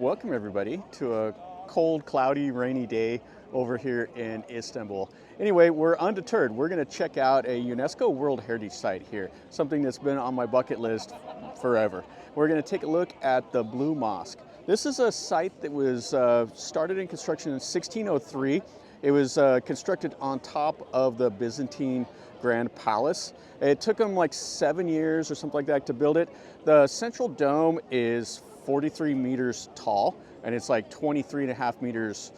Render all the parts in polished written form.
welcome everybody to a cold, cloudy, rainy day over here in Istanbul. Anyway, we're undeterred. We're going to check out a UNESCO World Heritage site here, something that's been on my bucket list forever. We're going to take a look at the Blue Mosque. This is a site that was started in construction in 1603. It was constructed on top of the Byzantine Grand Palace. It took them like 7 years or something like that to build it. The central dome is 43 meters tall, and it's like 23.5 meters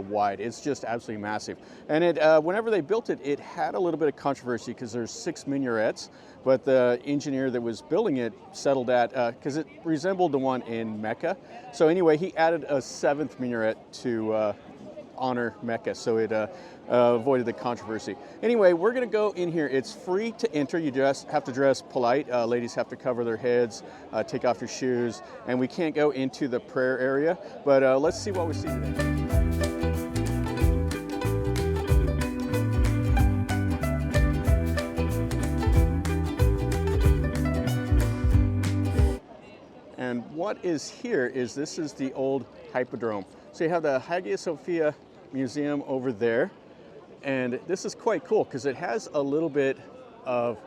wide. It's just absolutely massive. And it, whenever they built it, it had a little bit of controversy because there's 6 minarets, but the engineer that was building it settled at, because it resembled the one in Mecca. So anyway, he added a 7th minaret to honor Mecca, so it avoided the controversy. Anyway, we're gonna go in here. It's free to enter. You just have to dress polite. Ladies have to cover their heads, take off your shoes, and we can't go into the prayer area, but let's see what we see today. And what is here is this is the old hippodrome. So you have the Hagia Sophia Museum over there, and this is quite cool because it has a little bit of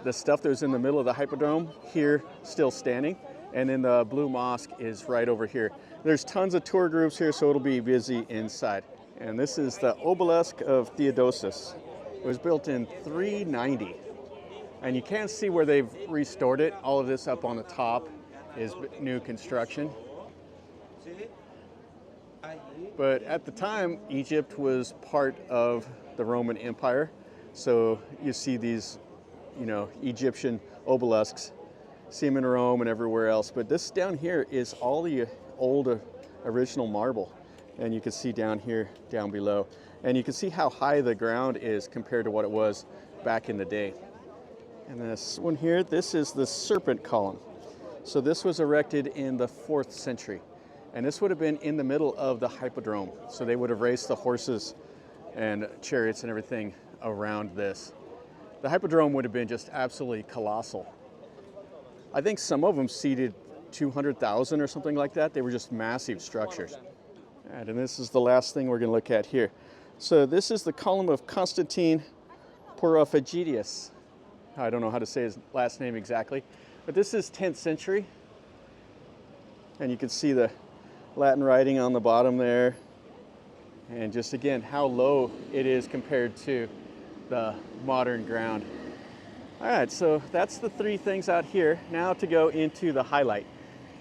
the stuff that was in the middle of the hippodrome here still standing, and then the Blue Mosque is right over here. There's tons of tour groups here, so it'll be busy inside. And this is the obelisk of Theodosius. It was built in 390, and you can see where they've restored it. All of this up on the top is new construction. But at the time, Egypt was part of the Roman Empire. So you see these, Egyptian obelisks, see them in Rome and everywhere else. But this down here is all the old original marble. And you can see down here, down below. And you can see how high the ground is compared to what it was back in the day. And this one here, this is the serpent column. So this was erected in the 4th century. And this would have been in the middle of the hippodrome. So they would have raced the horses and chariots and everything around this. The hippodrome would have been just absolutely colossal. I think some of them seated 200,000 or something like that. They were just massive structures. And this is the last thing we're going to look at here. So this is the column of Constantine Porphyridius. I don't know how to say his last name exactly, but this is 10th century. And you can see the Latin writing on the bottom there, and just again how low it is compared to the modern ground. All right, so that's the 3 things out here. Now to go into the highlight,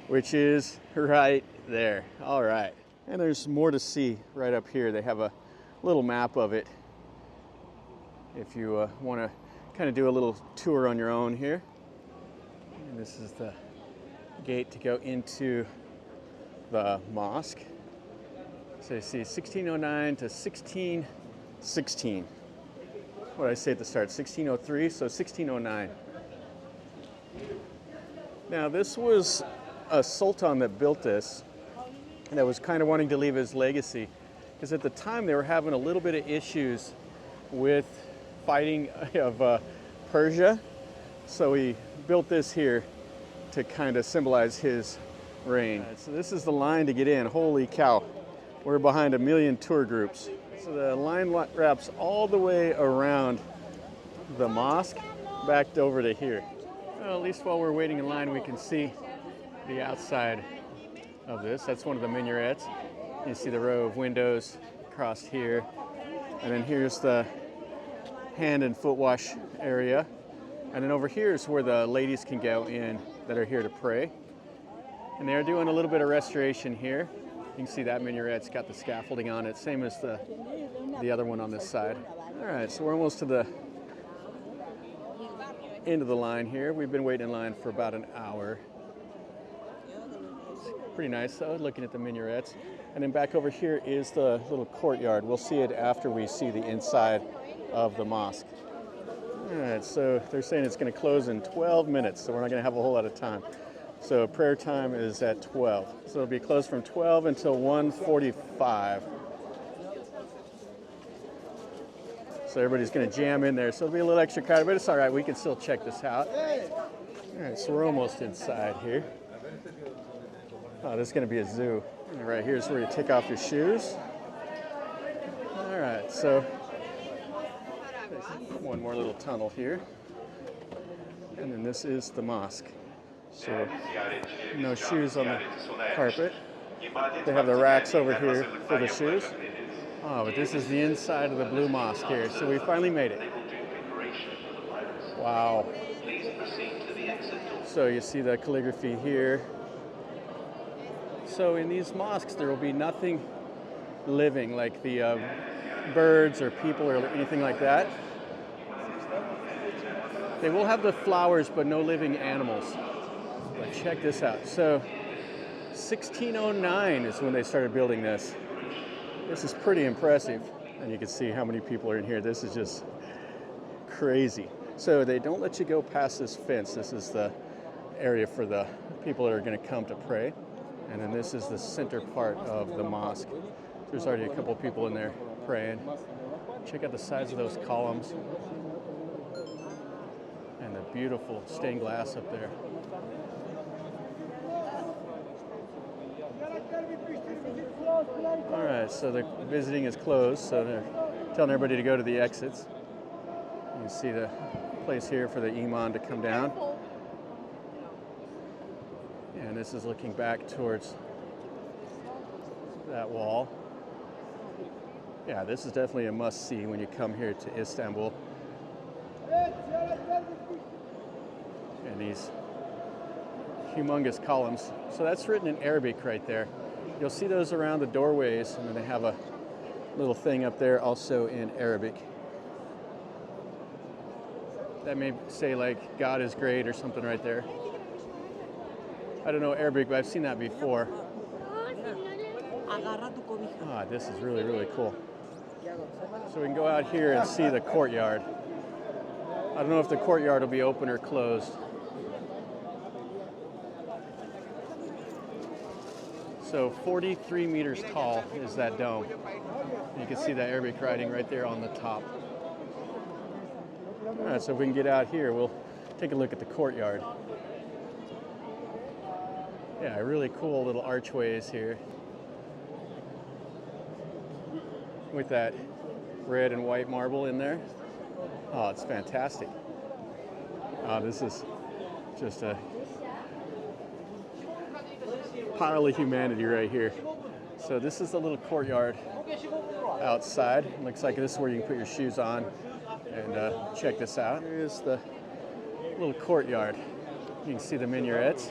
which is right there. All right, and there's more to see right up here. They have a little map of it if you want to kind of do a little tour on your own here. And this is the gate to go into the mosque. So you see 1609 to 1616. What did I say at the start? 1603, so 1609. Now this was a sultan that built this that was kind of wanting to leave his legacy, because at the time they were having a little bit of issues with fighting of Persia. So he built this here to kind of symbolize his reign. Right, so this is the line to get in. Holy cow. We're behind 1 million tour groups. So the line wraps all the way around the mosque back over to here. Well, at least while we're waiting in line, we can see the outside of this. That's one of the minarets. You see the row of windows across here. And then here's the hand and foot wash area. And then over here is where the ladies can go in that are here to pray. And they're doing a little bit of restoration here. You can see that minaret's got the scaffolding on it, same as the other one on this side. All right, so we're almost to the end of the line here. We've been waiting in line for about an hour. It's pretty nice though, looking at the minarets. And then back over here is the little courtyard. We'll see it after we see the inside of the mosque. All right, so they're saying it's going to close in 12 minutes, so we're not going to have a whole lot of time. So prayer time is at 12. So it'll be closed from 12 until 1:45. So everybody's going to jam in there. So it'll be a little extra crowded, but it's all right. We can still check this out. All right, so we're almost inside here. Oh, this is going to be a zoo. And right here is where you take off your shoes. All right, so one more little tunnel here. And then this is the mosque. So no shoes on the carpet. They have the racks over here for the shoes. Oh, but this is the inside of the Blue Mosque here. So we finally made it. Wow. So you see the calligraphy here. So in these mosques, there will be nothing living, like the birds or people or anything like that. They will have the flowers, but no living animals. But check this out. So 1609 is when they started building this. This is pretty impressive. And you can see how many people are in here. This is just crazy. So they don't let you go past this fence. This is the area for the people that are going to come to pray. And then this is the center part of the mosque. There's already a couple of people in there praying. Check out the size of those columns. And the beautiful stained glass up there. All right, so the visiting is closed, so they're telling everybody to go to the exits. You can see the place here for the imam to come down. And this is looking back towards that wall. Yeah, this is definitely a must-see when you come here to Istanbul. And these humongous columns. So that's written in Arabic right there. You'll see those around the doorways, and then they have a little thing up there also in Arabic. That may say like, God is great or something right there. I don't know Arabic, but I've seen that before. Ah, this is really, really cool. So we can go out here and see the courtyard. I don't know if the courtyard will be open or closed. So 43 meters tall is that dome. You can see that Arabic writing right there on the top. All right, so if we can get out here, we'll take a look at the courtyard. Yeah, really cool little archways here with that red and white marble in there. Oh, it's fantastic. This is just a pile of humanity right here. So this is the little courtyard outside. Looks like this is where you can put your shoes on and check this out. Here's the little courtyard. You can see the minarets.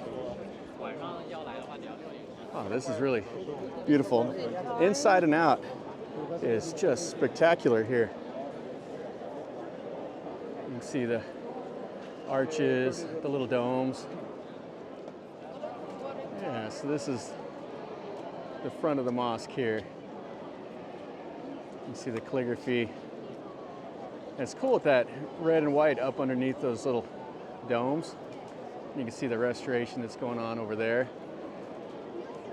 Oh, this is really beautiful. Inside and out is just spectacular here. You can see the arches, the little domes. Yeah, so this is the front of the mosque here. You can see the calligraphy. And it's cool with that red and white up underneath those little domes. You can see the restoration that's going on over there.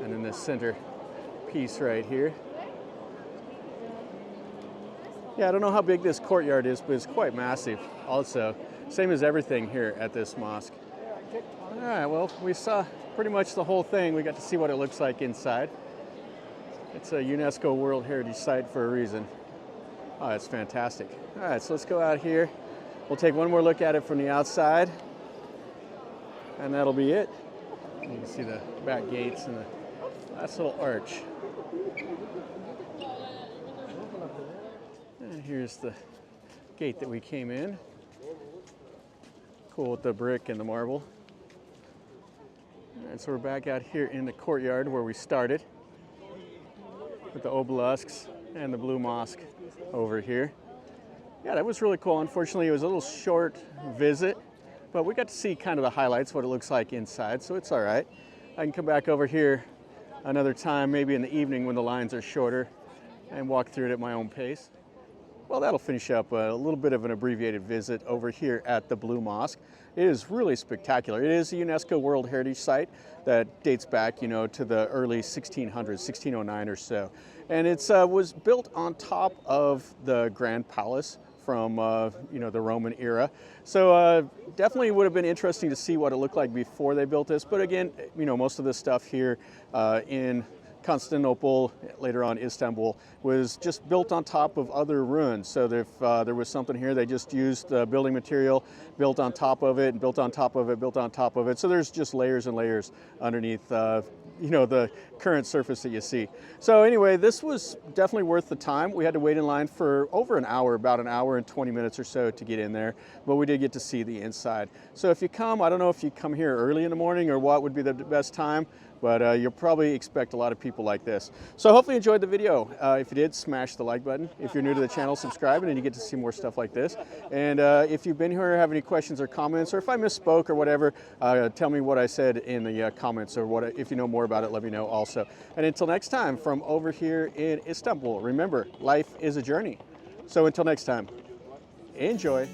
And then this center piece right here. Yeah, I don't know how big this courtyard is, but it's quite massive also. Same as everything here at this mosque. All right, well, we saw pretty much the whole thing. We got to see what it looks like inside. It's a UNESCO World Heritage Site for a reason. Oh, it's fantastic. All right, so let's go out here. We'll take one more look at it from the outside, and that'll be it. You can see the back gates and the nice little arch. And here's the gate that we came in. Cool with the brick and the marble. And so we're back out here in the courtyard where we started with the obelisks and the Blue Mosque over here. Yeah, that was really cool. Unfortunately, it was a little short visit, but we got to see kind of the highlights, what it looks like inside, so it's all right. I can come back over here another time, maybe in the evening when the lines are shorter, and walk through it at my own pace. Well, that'll finish up a little bit of an abbreviated visit over here at the Blue Mosque. It is really spectacular. It is a UNESCO World Heritage Site that dates back, you know, to the early 1600s, 1609 or so. And it was built on top of the Grand Palace from you know, the Roman era. So definitely would have been interesting to see what it looked like before they built this. But again, you know, most of the stuff here in Constantinople, later on Istanbul, was just built on top of other ruins. So if there was something here, they just used building material, built on top of it, and built on top of it, built on top of it. So there's just layers and layers underneath you know, the current surface that you see. So anyway, this was definitely worth the time. We had to wait in line for over an hour, about an hour and 20 minutes or so to get in there, but we did get to see the inside. So if you come, I don't know if you come here early in the morning or what would be the best time, but you'll probably expect a lot of people like this. So hopefully you enjoyed the video. If you did, smash the like button. If you're new to the channel, subscribe, and then you get to see more stuff like this. And if you've been here, have any questions or comments, or if I misspoke or whatever, tell me what I said in the comments, or what, if you know more about it, let me know also. And until next time, from over here in Istanbul, remember, life is a journey. So until next time, enjoy.